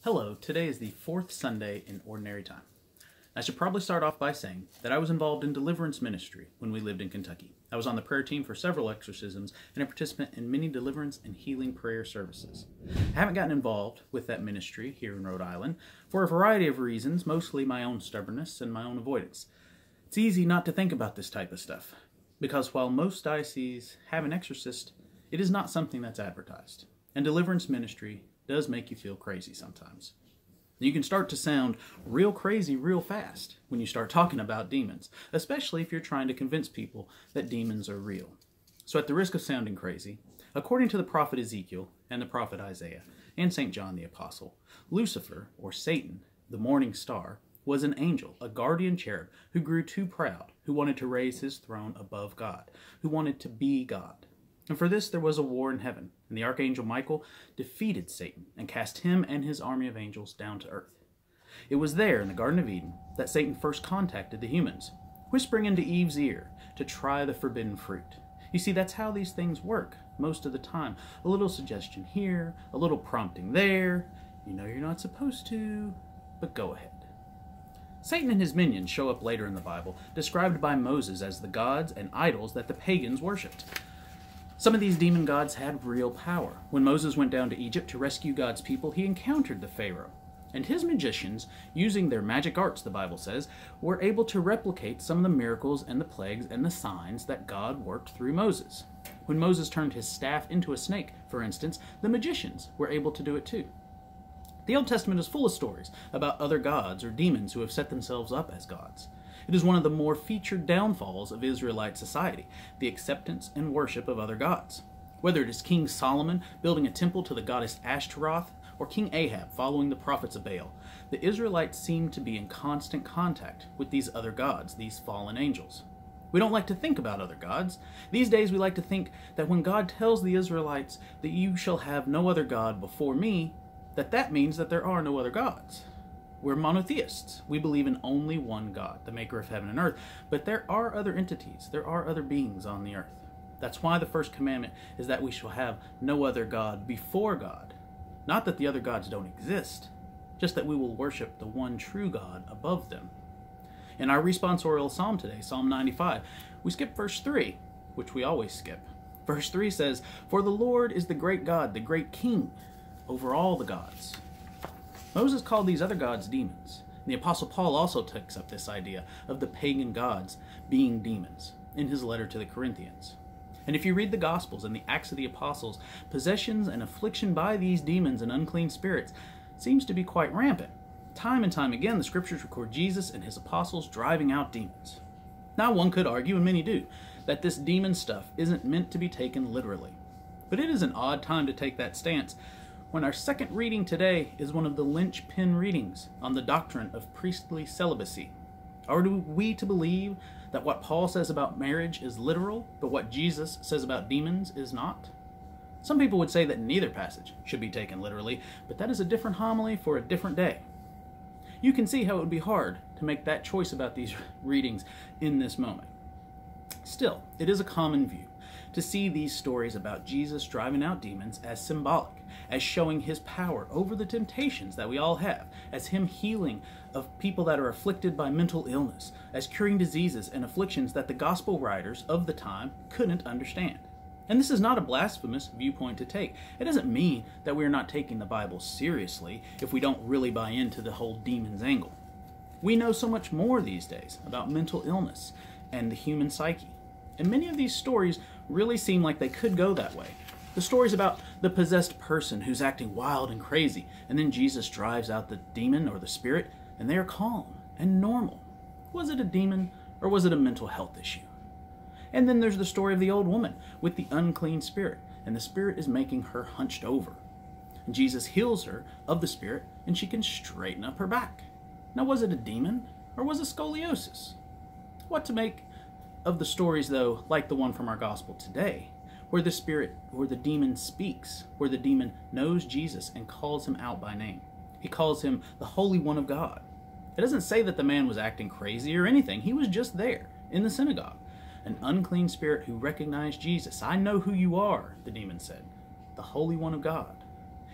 Hello, today is the fourth Sunday in Ordinary Time. I should probably start off by saying that I was involved in deliverance ministry when we lived in Kentucky. I was on the prayer team for several exorcisms and a participant in many deliverance and healing prayer services. I haven't gotten involved with that ministry here in Rhode Island for a variety of reasons, mostly my own stubbornness and my own avoidance. It's easy not to think about this type of stuff, because while most dioceses have an exorcist, it is not something that's advertised. And deliverance ministry does make you feel crazy sometimes. You can start to sound real crazy real fast when you start talking about demons, especially if you're trying to convince people that demons are real. So at the risk of sounding crazy, according to the prophet Ezekiel and the prophet Isaiah and St. John the Apostle, Lucifer, or Satan, the morning star, was an angel, a guardian cherub who grew too proud, who wanted to raise his throne above God, who wanted to be God. And for this there was a war in heaven, and the archangel Michael defeated Satan and cast him and his army of angels down to earth. It was there in the Garden of Eden that Satan first contacted the humans, whispering into Eve's ear to try the forbidden fruit. You see, that's how these things work most of the time. A little suggestion here, a little prompting there. You know you're not supposed to, but go ahead. Satan and his minions show up later in the Bible, described by Moses as the gods and idols that the pagans worshipped. Some of these demon gods had real power. When Moses went down to Egypt to rescue God's people, he encountered the Pharaoh. And his magicians, using their magic arts, the Bible says, were able to replicate some of the miracles and the plagues and the signs that God worked through Moses. When Moses turned his staff into a snake, for instance, the magicians were able to do it too. The Old Testament is full of stories about other gods or demons who have set themselves up as gods. It is one of the more featured downfalls of Israelite society, the acceptance and worship of other gods. Whether it is King Solomon building a temple to the goddess Ashtaroth, or King Ahab following the prophets of Baal, the Israelites seem to be in constant contact with these other gods, these fallen angels. We don't like to think about other gods. These days we like to think that when God tells the Israelites that you shall have no other God before me, that means that there are no other gods. We're monotheists. We believe in only one God, the maker of heaven and earth. But there are other entities. There are other beings on the earth. That's why the first commandment is that we shall have no other God before God. Not that the other gods don't exist, just that we will worship the one true God above them. In our responsorial psalm today, Psalm 95, we skip verse 3, which we always skip. Verse 3 says, "For the Lord is the great God, the great King, over all the gods." Moses called these other gods demons. And the Apostle Paul also takes up this idea of the pagan gods being demons in his letter to the Corinthians. And if you read the Gospels and the Acts of the Apostles, possessions and affliction by these demons and unclean spirits seems to be quite rampant. Time and time again, the scriptures record Jesus and his apostles driving out demons. Now one could argue, and many do, that this demon stuff isn't meant to be taken literally. But it is an odd time to take that stance when our second reading today is one of the linchpin readings on the doctrine of priestly celibacy. Are we to believe that what Paul says about marriage is literal, but what Jesus says about demons is not? Some people would say that neither passage should be taken literally, but that is a different homily for a different day. You can see how it would be hard to make that choice about these readings in this moment. Still, it is a common view to see these stories about Jesus driving out demons as symbolic, as showing his power over the temptations that we all have, as him healing of people that are afflicted by mental illness, as curing diseases and afflictions that the gospel writers of the time couldn't understand. And this is not a blasphemous viewpoint to take. It doesn't mean that we're not taking the Bible seriously if we don't really buy into the whole demons angle. We know so much more these days about mental illness and the human psyche. And many of these stories really seem like they could go that way. The stories about the possessed person who's acting wild and crazy, and then Jesus drives out the demon or the spirit, and they are calm and normal. Was it a demon, or was it a mental health issue? And then there's the story of the old woman with the unclean spirit, and the spirit is making her hunched over. And Jesus heals her of the spirit, and she can straighten up her back. Now, was it a demon, or was it scoliosis? What to make of the stories, though, like the one from our gospel today, where the spirit or the demon speaks, where the demon knows Jesus and calls him out by name. He calls him the Holy One of God. It doesn't say that the man was acting crazy or anything. He was just there in the synagogue. An unclean spirit who recognized Jesus. "I know who you are," the demon said. "The Holy One of God."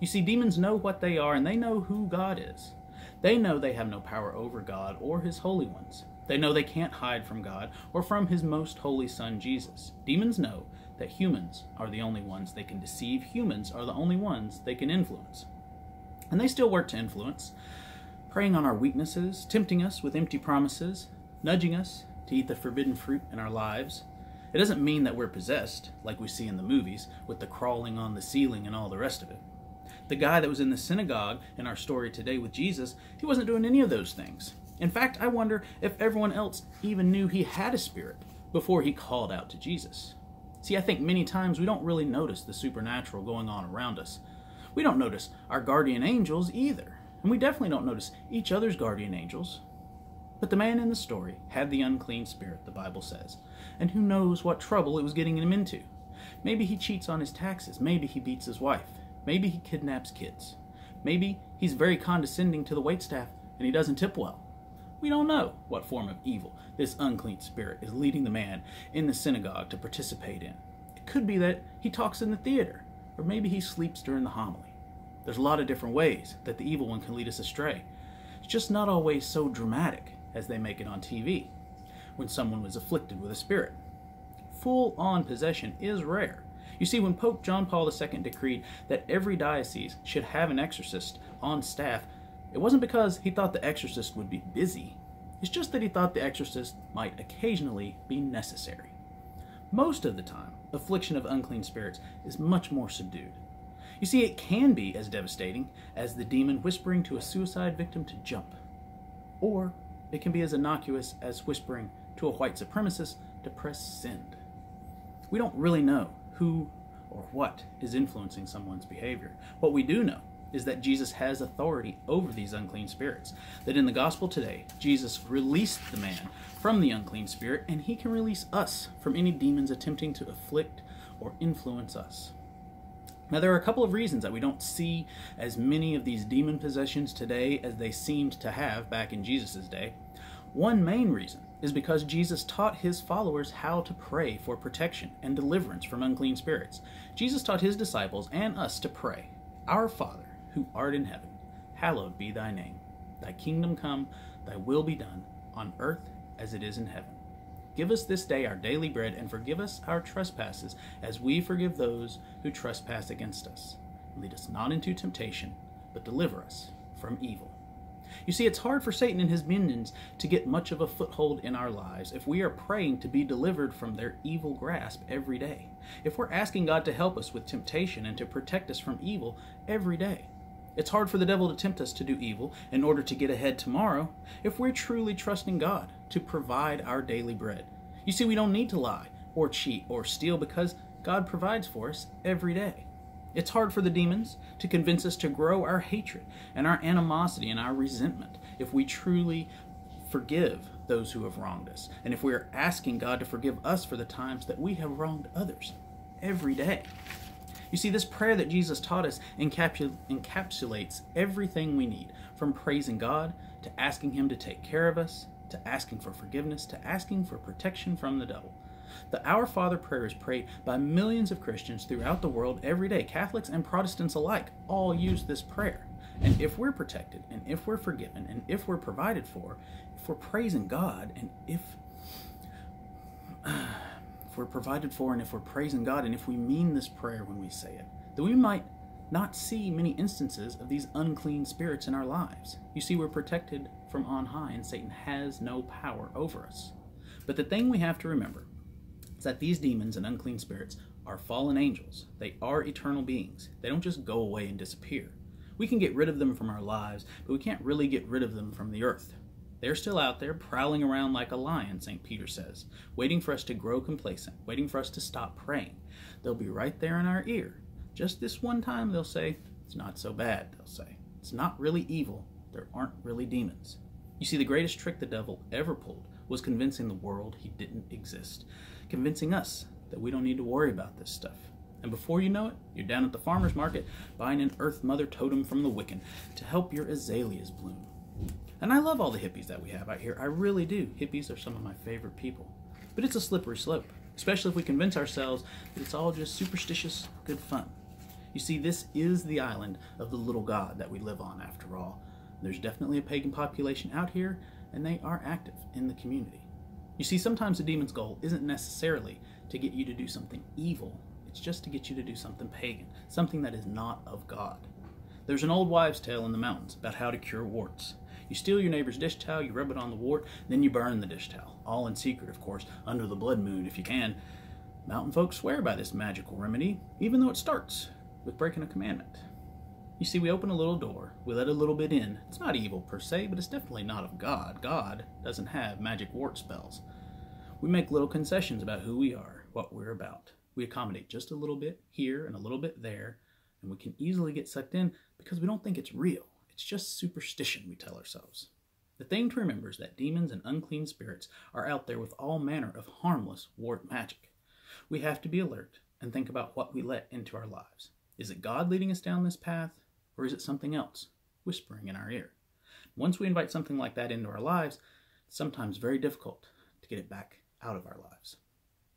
You see, demons know what they are, and they know who God is. They know they have no power over God or his holy ones. They know they can't hide from God or from his most holy Son, Jesus. Demons know that humans are the only ones they can deceive. Humans are the only ones they can influence. And they still work to influence, preying on our weaknesses, tempting us with empty promises, nudging us to eat the forbidden fruit in our lives. It doesn't mean that we're possessed, like we see in the movies, with the crawling on the ceiling and all the rest of it. The guy that was in the synagogue in our story today with Jesus, he wasn't doing any of those things. In fact, I wonder if everyone else even knew he had a spirit before he called out to Jesus. See, I think many times we don't really notice the supernatural going on around us. We don't notice our guardian angels either, and we definitely don't notice each other's guardian angels. But the man in the story had the unclean spirit, the Bible says, and who knows what trouble it was getting him into. Maybe he cheats on his taxes, maybe he beats his wife, maybe he kidnaps kids, maybe he's very condescending to the waitstaff and he doesn't tip well. We don't know what form of evil this unclean spirit is leading the man in the synagogue to participate in. It could be that he talks in the theater, or maybe he sleeps during the homily. There's a lot of different ways that the evil one can lead us astray. It's just not always so dramatic as they make it on TV, when someone was afflicted with a spirit. Full-on possession is rare. You see, when Pope John Paul II decreed that every diocese should have an exorcist on staff, it wasn't because he thought the exorcist would be busy. It's just that he thought the exorcist might occasionally be necessary. Most of the time, affliction of unclean spirits is much more subdued. You see, it can be as devastating as the demon whispering to a suicide victim to jump. Or it can be as innocuous as whispering to a white supremacist to press send. We don't really know who or what is influencing someone's behavior. What we do know is that Jesus has authority over these unclean spirits. That in the gospel today, Jesus released the man from the unclean spirit, and he can release us from any demons attempting to afflict or influence us. Now, there are a couple of reasons that we don't see as many of these demon possessions today as they seemed to have back in Jesus' day. One main reason is because Jesus taught his followers how to pray for protection and deliverance from unclean spirits. Jesus taught his disciples and us to pray, "Our Father, who art in heaven, hallowed be thy name. Thy kingdom come, thy will be done, on earth as it is in heaven. Give us this day our daily bread, and forgive us our trespasses, as we forgive those who trespass against us. Lead us not into temptation, but deliver us from evil." You see, it's hard for Satan and his minions to get much of a foothold in our lives if we are praying to be delivered from their evil grasp every day. If we're asking God to help us with temptation and to protect us from evil every day. It's hard for the devil to tempt us to do evil in order to get ahead tomorrow if we're truly trusting God to provide our daily bread. You see, we don't need to lie or cheat or steal because God provides for us every day. It's hard for the demons to convince us to grow our hatred and our animosity and our resentment if we truly forgive those who have wronged us, and if we are asking God to forgive us for the times that we have wronged others every day. You see, this prayer that Jesus taught us encapsulates everything we need, from praising God to asking him to take care of us, to asking for forgiveness, to asking for protection from the devil. The Our Father prayer is prayed by millions of Christians throughout the world every day. Catholics and Protestants alike all use this prayer. And if we're protected, and if we're forgiven, and if we're provided for, if we're praising God, and if we're provided for, and if we're praising God, and if we mean this prayer when we say it, then we might not see many instances of these unclean spirits in our lives. You see, we're protected from on high, and Satan has no power over us. But the thing we have to remember is that these demons and unclean spirits are fallen angels. They are eternal beings. They don't just go away and disappear. We can get rid of them from our lives, but we can't really get rid of them from the earth. They're still out there, prowling around like a lion, St. Peter says, waiting for us to grow complacent, waiting for us to stop praying. They'll be right there in our ear. Just this one time they'll say, "It's not so bad," they'll say. "It's not really evil. There aren't really demons." You see, the greatest trick the devil ever pulled was convincing the world he didn't exist, convincing us that we don't need to worry about this stuff. And before you know it, you're down at the farmer's market buying an Earth Mother totem from the Wiccan to help your azaleas bloom. And I love all the hippies that we have out here. I really do. Hippies are some of my favorite people. But it's a slippery slope, especially if we convince ourselves that it's all just superstitious good fun. You see, this is the island of the little god that we live on, after all. There's definitely a pagan population out here, and they are active in the community. You see, sometimes a demon's goal isn't necessarily to get you to do something evil. It's just to get you to do something pagan, something that is not of God. There's an old wives' tale in the mountains about how to cure warts. You steal your neighbor's dish towel, you rub it on the wart, then you burn the dish towel. All in secret, of course, under the blood moon if you can. Mountain folks swear by this magical remedy, even though it starts with breaking a commandment. You see, we open a little door, we let a little bit in. It's not evil per se, but it's definitely not of God. God doesn't have magic wart spells. We make little concessions about who we are, what we're about. We accommodate just a little bit here and a little bit there, and we can easily get sucked in because we don't think it's real. It's just superstition, we tell ourselves. The thing to remember is that demons and unclean spirits are out there with all manner of harmless wart magic. We have to be alert and think about what we let into our lives. Is it God leading us down this path, or is it something else whispering in our ear? Once we invite something like that into our lives, it's sometimes very difficult to get it back out of our lives.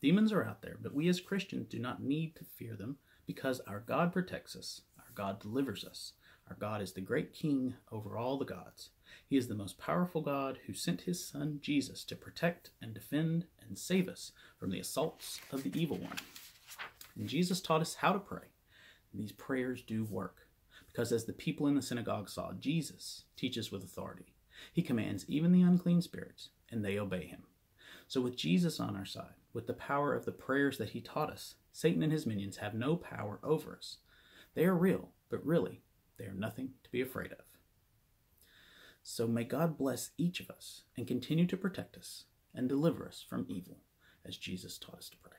Demons are out there, but we as Christians do not need to fear them because our God protects us, our God delivers us. Our God is the great King over all the gods. He is the most powerful God who sent his Son, Jesus, to protect and defend and save us from the assaults of the evil one. And Jesus taught us how to pray. And these prayers do work, because as the people in the synagogue saw, Jesus teaches with authority. He commands even the unclean spirits, and they obey him. So with Jesus on our side, with the power of the prayers that he taught us, Satan and his minions have no power over us. They are real, but really, they are nothing to be afraid of. So may God bless each of us and continue to protect us and deliver us from evil, as Jesus taught us to pray.